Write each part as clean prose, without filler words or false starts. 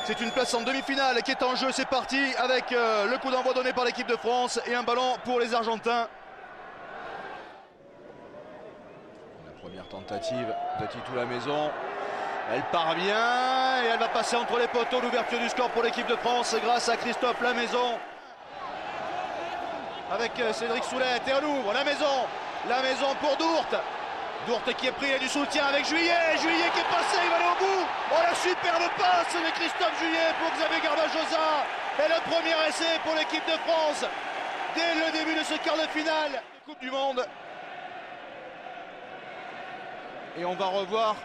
C'est une place en demi-finale qui est en jeu. C'est parti avec le coup d'envoi donné par l'équipe de France et un ballon pour les Argentins. La première tentative de Titou Lamaison. Elle parvient et elle va passer entre les poteaux. L'ouverture du score pour l'équipe de France grâce à Christophe Lamaison. Avec Cédric Soulette et on ouvre Lamaison pour Dourte. Dourte qui est pris, il y a du soutien avec Juillet qui est passé, il va aller au bout. Oh, la superbe passe de Christophe Juillet pour Xavier Garbajosa. Et le premier essai pour l'équipe de France dès le début de ce quart de finale de Coupe du Monde. Et on va revoir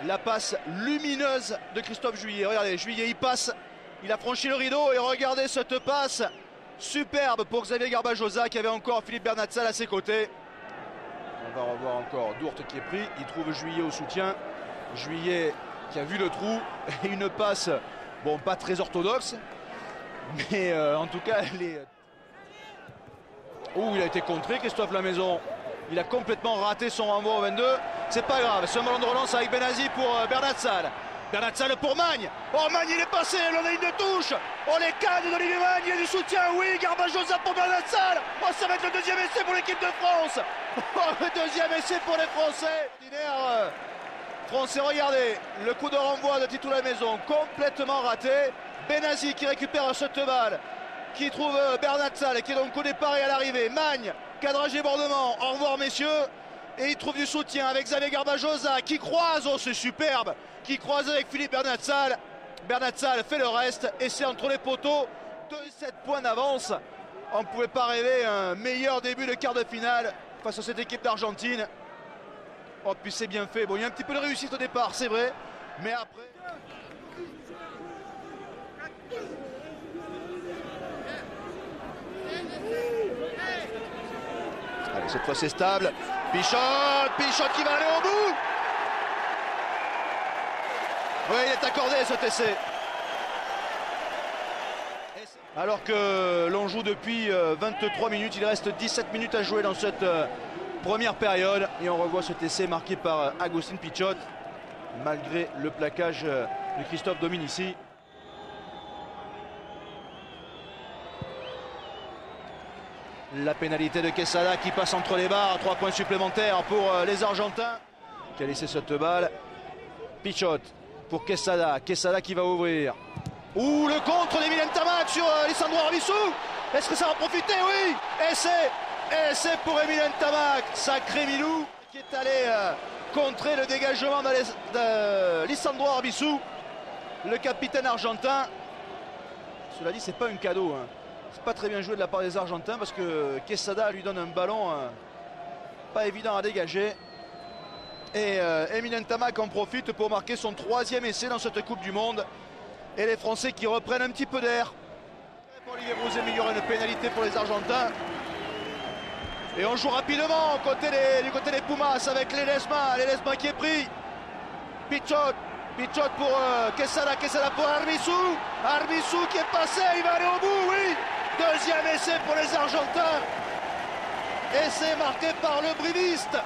la passe lumineuse de Christophe Juillet. Regardez, Juillet il passe, il a franchi le rideau et regardez cette passe superbe pour Xavier Garbajosa qui avait encore Philippe Bernatsal à ses côtés. On va revoir encore Dourte qui est pris, il trouve Juillet au soutien. Juillet qui a vu le trou et une passe, bon pas très orthodoxe, mais en tout cas elle est... Oh, il a été contré Christophe Lamaison. Il a complètement raté son renvoi au 22. C'est pas grave, c'est un ballon de relance avec Benazi pour Bernatsal. Bernatsal pour Magne. Oh, Magne il est passé, l'on a une de touche. Oh, les cannes d'Olivier Magne, il y a du soutien, oui. Garbajosa pour Bernatsal. Oh, ça va être le deuxième essai pour l'équipe de France. Oh, le deuxième essai pour les Français. Français, regardez, le coup de renvoi de Titou Lamaison complètement raté. Benazi qui récupère cette balle, qui trouve Bernatsal, qui est donc au départ et à l'arrivée. Magne, cadrage et bordement. Au revoir messieurs. Et il trouve du soutien avec Xavier Garbajosa qui croise, oh c'est superbe, qui croise avec Philippe Bernatsal. Bernatsal fait le reste et c'est entre les poteaux. 7 points d'avance. On ne pouvait pas rêver un meilleur début de quart de finale face à cette équipe d'Argentine. Oh puis c'est bien fait. Bon, il y a un petit peu de réussite au départ, c'est vrai, mais après... Allez, cette fois c'est stable. Pichot qui va aller au bout. Oui, il est accordé cet essai. Alors que l'on joue depuis 23 minutes, il reste 17 minutes à jouer dans cette première période. Et on revoit cet essai marqué par Agustín Pichot, malgré le plaquage de Christophe Dominici. La pénalité de Quesada qui passe entre les barres, 3 points supplémentaires pour les Argentins. Qui a laissé cette balle. Pichot pour Quesada, Quesada qui va ouvrir. Ouh, le contre d'Emile Ntamak sur Lisandro Arbizu. Est-ce que ça va profiter? Oui. Essai pour Emile Ntamak. Sacré Milou qui est allé contrer le dégagement de Lisandro Arbizu, le capitaine argentin. Cela dit, c'est pas un cadeau, hein. C'est pas très bien joué de la part des Argentins parce que Quesada lui donne un ballon pas évident à dégager. Et Emile Ntamak en profite pour marquer son 3e essai dans cette Coupe du Monde. Et les Français qui reprennent un petit peu d'air. Pour Olivier Brouzet, il y aura une pénalité pour les Argentins. Et on joue rapidement du côté des Pumas avec Ledesma qui est pris. Pichot pour Quesada pour Arbizu qui est passé, il va aller au bout, oui. Deuxième essai pour les Argentins. Essai marqué par le briviste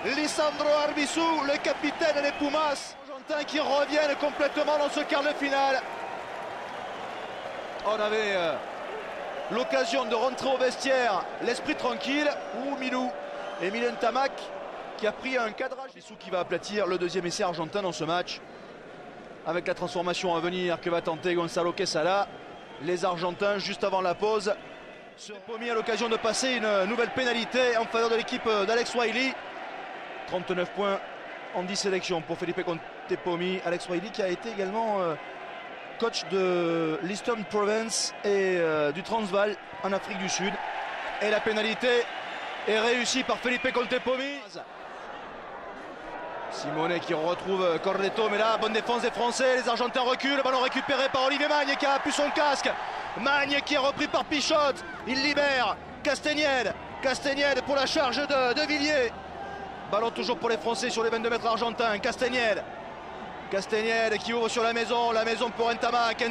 Lisandro Arbizu, le capitaine des Pumas. Les Argentins qui reviennent complètement dans ce quart de finale. On avait l'occasion de rentrer au vestiaire, l'esprit tranquille. Ou Milou, Emile Ntamak qui a pris un cadrage. Arbizu qui va aplatir le deuxième essai argentin dans ce match. Avec la transformation à venir que va tenter Gonzalo Quesada. Les Argentins, juste avant la pause, seront mis à l'occasion de passer une nouvelle pénalité en faveur de l'équipe d'Alex Wiley. 39 points en 10 sélections pour Felipe Contepomi. Alex Wiley qui a été également coach de l'Eastern Province et du Transvaal en Afrique du Sud. Et la pénalité est réussie par Felipe Contepomi. Simone qui retrouve Corneto, mais là, bonne défense des Français, les Argentins reculent, le ballon récupéré par Olivier Magne qui a pu son casque. Magne qui est repris par Pichot, il libère Castagnède pour la charge de Villiers. Ballon toujours pour les Français sur les 22 mètres argentins. Castagnède qui ouvre sur Lamaison pour Ntamak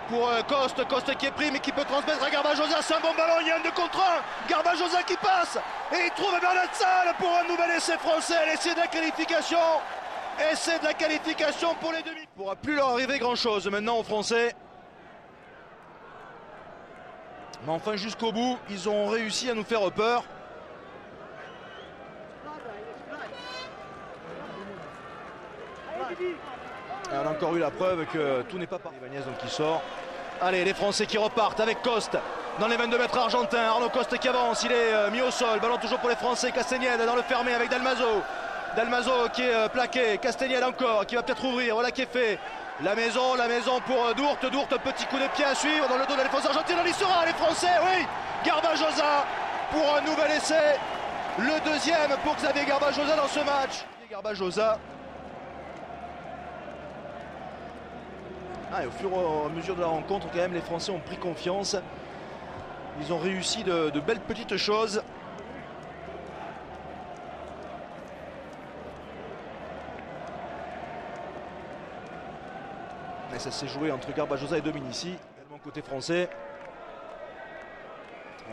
pour Coste qui est pris mais qui peut transmettre à Garbajosa. C'est un bon ballon, il y a un 2 contre 1. Garbajosa qui passe et il trouve Bernatsal pour un nouvel essai français, l'essai de la qualification. Et c'est de la qualification pour les demi. Il ne pourra plus leur arriver grand chose maintenant aux Français. Mais enfin jusqu'au bout, ils ont réussi à nous faire peur. On a encore eu la preuve que tout n'est pas parti. Ibanez donc qui sort. Allez, les Français qui repartent avec Coste dans les 22 mètres argentins. Arnaud Coste qui avance, il est mis au sol. Ballon toujours pour les Français. Castagnède dans le fermé avec Dalmazo. Dalmazo qui est plaqué. Castagnède encore qui va peut-être ouvrir. Voilà qui est fait. La maison pour Dourte. Dourte, petit coup de pied à suivre dans le dos de la défense argentine. On y sera, les Français, oui. Garbajosa pour un nouvel essai. Le deuxième pour Xavier Garbajosa dans ce match. Garbajosa. Et au fur et à mesure de la rencontre, quand même, les Français ont pris confiance. Ils ont réussi de belles petites choses. Et ça s'est joué entre Garbajosa et Dominici, également côté français.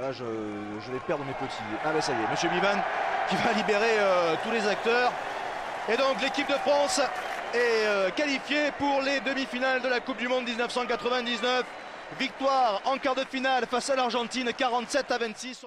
Là, je vais perdre mes petits. Ah ben ça y est, Monsieur Bivan qui va libérer tous les acteurs. Et donc l'équipe de France est qualifiée pour les demi-finales de la Coupe du Monde 1999. Victoire en quart de finale face à l'Argentine, 47-26.